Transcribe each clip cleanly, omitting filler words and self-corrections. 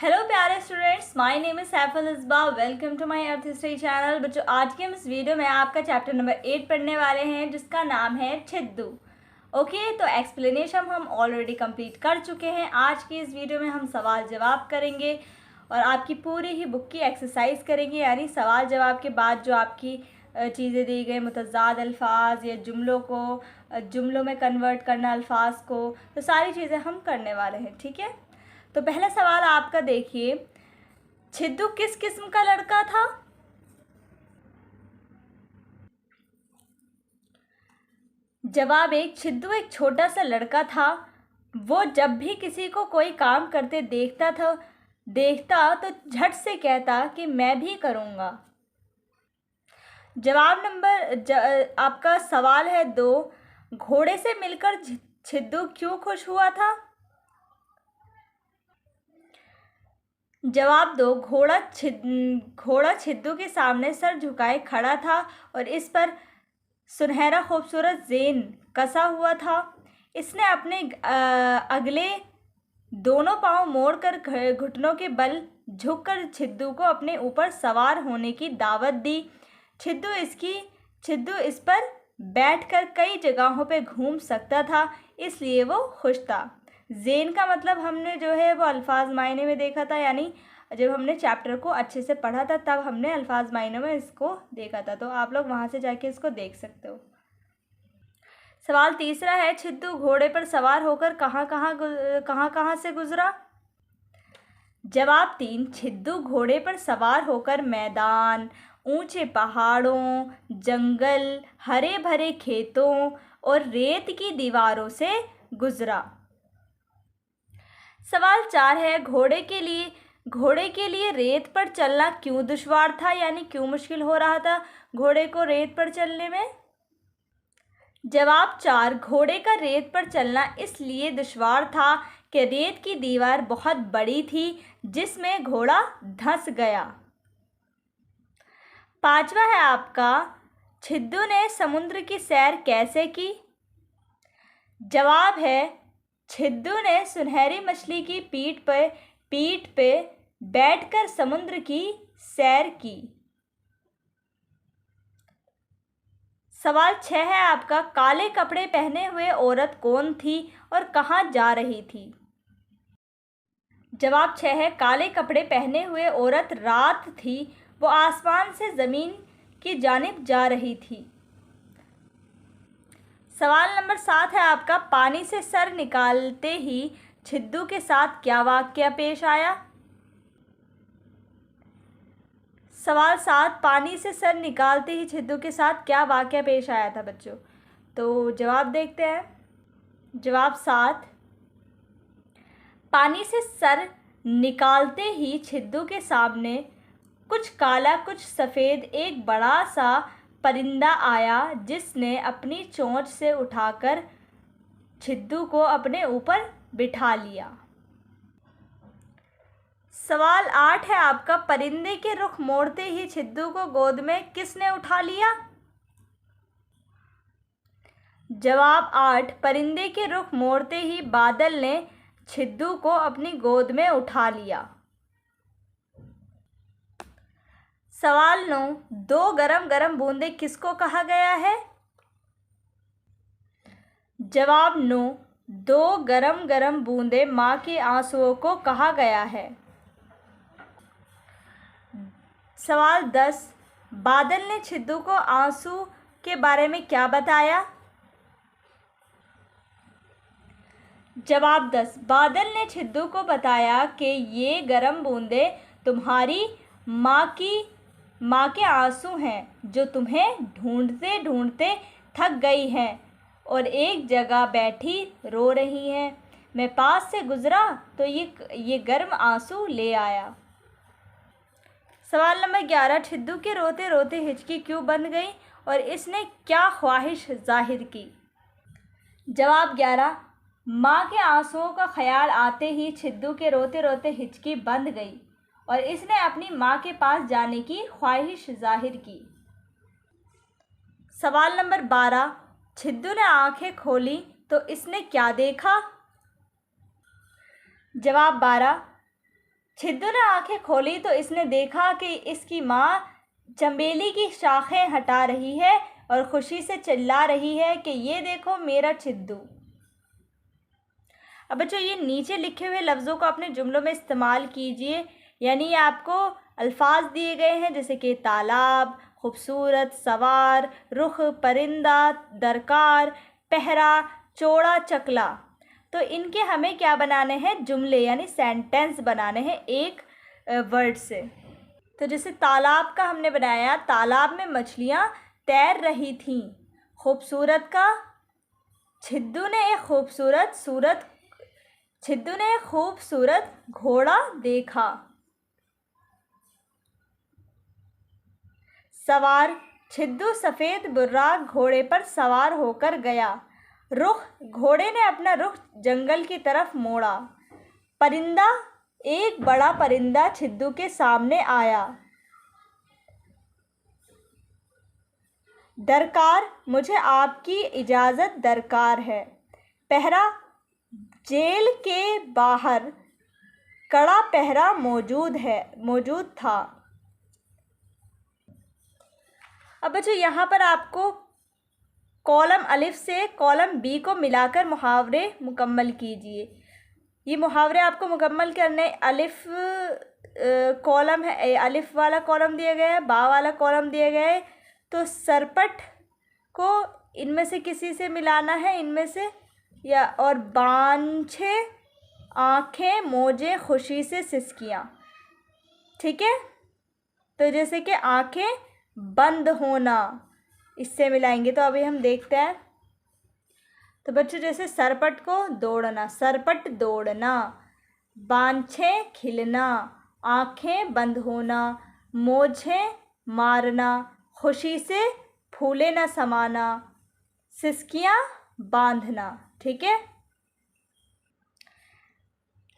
Hello प्यारे students, my name is Saiful Isba. Welcome to my earth history channel. बच्चों, आज के हम इस वीडियो में आपका चैप्टर नंबर 8 पढ़ने वाले हैं, जिसका नाम है छिद्दू। ओके, तो एक्सप्लेनेशन हम ऑलरेडी कंप्लीट कर चुके हैं। आज की इस वीडियो में हम सवाल जवाब करेंगे और आपकी पूरी ही बुक की एक्सरसाइज करेंगे, यानी सवाल जवाब के बाद जो आपकी चीज़ें दी गई, मुतज़ाद अल्फाज या जुमलों में कन्वर्ट करना अल्फाज को, तो सारी चीज़ें हम करने वाले हैं। ठीक है, तो पहला सवाल आपका देखिए, छिद्दू किस किस्म का लड़का था? जवाब एक, छिद्दू एक छोटा सा लड़का था। वो जब भी किसी को कोई काम करते देखता तो झट से कहता कि मैं भी करूँगा। जवाब आपका सवाल है 2, घोड़े से मिलकर छिद्दू क्यों खुश हुआ था? जवाब 2, घोड़ा छिद्दू के सामने सर झुकाए खड़ा था और इस पर सुनहरा खूबसूरत ज़ेन कसा हुआ था। इसने अपने अगले दोनों पांव मोड़कर घुटनों के बल झुककर छिद्दू को अपने ऊपर सवार होने की दावत दी। छिद्दू इस पर बैठकर कई जगहों पे घूम सकता था, इसलिए वो खुश था। ज़ेन का मतलब हमने जो है वो अल्फाज मायने में देखा था, यानी जब हमने चैप्टर को अच्छे से पढ़ा था तब हमने अल्फाज मायने में इसको देखा था, तो आप लोग वहाँ से जाके इसको देख सकते हो। सवाल तीसरा है, छिद्दू घोड़े पर सवार होकर कहाँ से गुजरा? जवाब 3, छिद्दू घोड़े पर सवार होकर मैदान, ऊंचे पहाड़ों, जंगल, हरे भरे खेतों और रेत की दीवारों से गुजरा। सवाल 4 है, घोड़े के लिए रेत पर चलना क्यों दुश्वार था, यानी क्यों मुश्किल हो रहा था घोड़े को रेत पर चलने में? जवाब 4, घोड़े का रेत पर चलना इसलिए दुश्वार था कि रेत की दीवार बहुत बड़ी थी, जिसमें घोड़ा धंस गया। 5वां है आपका, छिद्दू ने समुद्र की सैर कैसे की? जवाब है, छिद्दू ने सुनहरी मछली की पीठ पे बैठकर समुद्र की सैर की। सवाल 6 है आपका, काले कपड़े पहने हुए औरत कौन थी और कहाँ जा रही थी? जवाब 6 है, काले कपड़े पहने हुए औरत रात थी, वो आसमान से ज़मीन की जानिब जा रही थी। सवाल नंबर 7 है आपका, पानी से सर निकालते ही छिद्दू के साथ क्या वाक़या पेश आया? सवाल 7, पानी से सर निकालते ही छिद्दू के साथ क्या वाक़या पेश आया था बच्चों? तो जवाब देखते हैं। जवाब 7, पानी से सर निकालते ही छिद्दू के सामने कुछ काला कुछ सफ़ेद एक बड़ा सा परिंदा आया, जिसने अपनी चोंच से उठाकर छिद्दू को अपने ऊपर बिठा लिया। सवाल 8 है आपका, परिंदे के रुख मोड़ते ही छिद्दू को गोद में किसने उठा लिया? जवाब 8, परिंदे के रुख मोड़ते ही बादल ने छिद्दू को अपनी गोद में उठा लिया। सवाल 9, 2 गरम गरम बूंदे किसको कहा गया है? जवाब 9, 2 गरम गरम बूंदे माँ के आंसुओं को कहा गया है। सवाल 10, बादल ने छिद्दू को आंसू के बारे में क्या बताया? जवाब 10, बादल ने छिद्दू को बताया कि ये गर्म बूंदे तुम्हारी माँ के आंसू हैं, जो तुम्हें ढूंढते ढूंढते थक गई हैं और एक जगह बैठी रो रही हैं। मैं पास से गुजरा तो ये गर्म आंसू ले आया। सवाल नंबर 11, छिद्दू के रोते रोते हिचकी क्यों बंद गई और इसने क्या ख्वाहिश जाहिर की? जवाब 11, माँ के आंसुओं का ख्याल आते ही छिद्दू के रोते रोते हिचकी बंद गई और इसने अपनी माँ के पास जाने की ख्वाहिश जाहिर की। सवाल नंबर 12, छिद्दू ने आंखें खोली तो इसने क्या देखा? जवाब 12, छिद्दू ने आंखें खोली तो इसने देखा कि इसकी माँ चंबेली की शाखें हटा रही है और खुशी से चिल्ला रही है कि ये देखो मेरा छिद्दू। अब बच्चों ये नीचे लिखे हुए लफ्ज़ों को अपने जुमलों में इस्तेमाल कीजिए। यानी आपको अल्फाज दिए गए हैं जैसे कि तालाब, खूबसूरत, सवार, रुख, परिंदा, दरकार, पहरा, चौड़ा, चकला। तो इनके हमें क्या बनाने हैं, जुमले यानी सेंटेंस बनाने हैं एक वर्ड से। तो जैसे तालाब का हमने बनाया, तालाब में मछलियाँ तैर रही थीं। खूबसूरत का, छिद्दू ने एक खूबसूरत घोड़ा देखा। सवार, छिद्दू सफ़ेद बुर्राक घोड़े पर सवार होकर गया। रुख, घोड़े ने अपना रुख जंगल की तरफ मोड़ा। परिंदा, एक बड़ा परिंदा छिद्दू के सामने आया। दरकार, मुझे आपकी इजाज़त दरकार है। पहरा, जेल के बाहर कड़ा पहरा मौजूद था। अब बच्चों यहाँ पर आपको कॉलम अलिफ से कॉलम बी को मिलाकर मुहावरे मुकम्मल कीजिए। ये मुहावरे आपको मुकम्मल करने, अलिफ कॉलम है, अलिफ वाला कॉलम दिया गया है, बा वाला कॉलम दिया गया है। तो सरपट को इनमें से किसी से मिलाना है, इनमें से, या और बांछे, आँखें, मौजें, खुशी से सिसकियाँ। ठीक है, तो जैसे कि आँखें बंद होना, इससे मिलाएंगे। तो अभी हम देखते हैं। तो बच्चों जैसे सरपट को दौड़ना, सरपट दौड़ना, बांछें खिलना, आँखें बंद होना, मोछें मारना, खुशी से फूले न समाना, सिसकियाँ बांधना। ठीक है,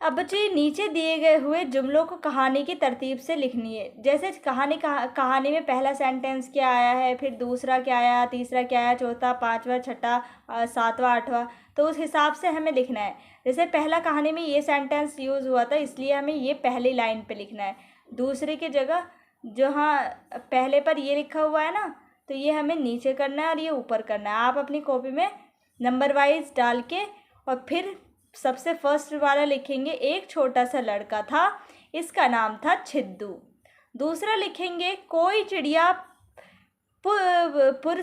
अब बच्चे नीचे दिए गए हुए जुमलों को कहानी की तरतीब से लिखनी है। जैसे कहानी में पहला सेंटेंस क्या आया है, फिर दूसरा क्या आया, तीसरा क्या आया, चौथा, पांचवा, छठा, सातवां, आठवां, तो उस हिसाब से हमें लिखना है। जैसे पहला कहानी में ये सेंटेंस यूज़ हुआ था, इसलिए हमें ये पहली लाइन पे लिखना है। दूसरे की जगह जहाँ पहले पर ये लिखा हुआ है ना, तो ये हमें नीचे करना है और ये ऊपर करना है। आप अपनी कॉपी में नंबर वाइज डाल के और फिर सबसे फर्स्ट वाला लिखेंगे, एक छोटा सा लड़का था, इसका नाम था छिद्दू। दूसरा लिखेंगे, कोई चिड़िया फुर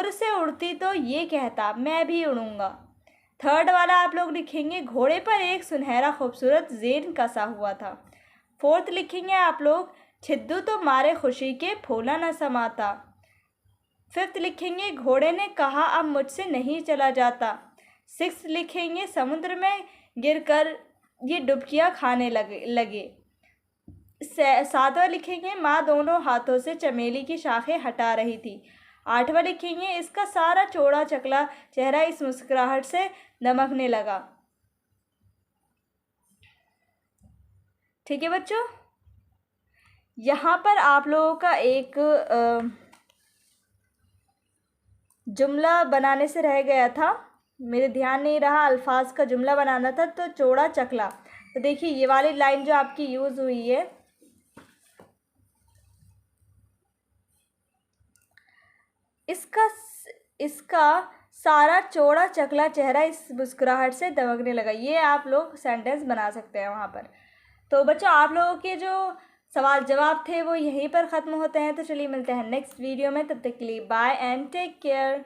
से उड़ती तो ये कहता मैं भी उड़ूंगा। थर्ड वाला आप लोग लिखेंगे, घोड़े पर एक सुनहरा खूबसूरत ज़ेन कसा हुआ था। फोर्थ लिखेंगे आप लोग, छिद्दू तो मारे खुशी के फूला न समाता। फिफ्थ लिखेंगे, घोड़े ने कहा अब मुझसे नहीं चला जाता। सिक्स लिखेंगे, समुद्र में गिरकर ये डुबकियां खाने लगे। सातवां लिखेंगे, माँ दोनों हाथों से चमेली की शाखें हटा रही थी। आठवां लिखेंगे, इसका सारा चौड़ा चकला चेहरा इस मुस्कुराहट से दमकने लगा। ठीक है बच्चों, यहाँ पर आप लोगों का एक जुमला बनाने से रह गया था, मेरे ध्यान नहीं रहा, अल्फाज का जुमला बनाना था। तो चौड़ा चकला, तो देखिए ये वाली लाइन जो आपकी यूज़ हुई है, इसका सारा चौड़ा चकला चेहरा इस मुस्कुराहट से दमकने लगा। ये आप लोग सेंटेंस बना सकते हैं वहाँ पर। तो बच्चों आप लोगों के जो सवाल जवाब थे वो यहीं पर ख़त्म होते हैं। तो चलिए मिलते हैं नेक्स्ट वीडियो में, तब तक के लिए बाय एंड टेक केयर।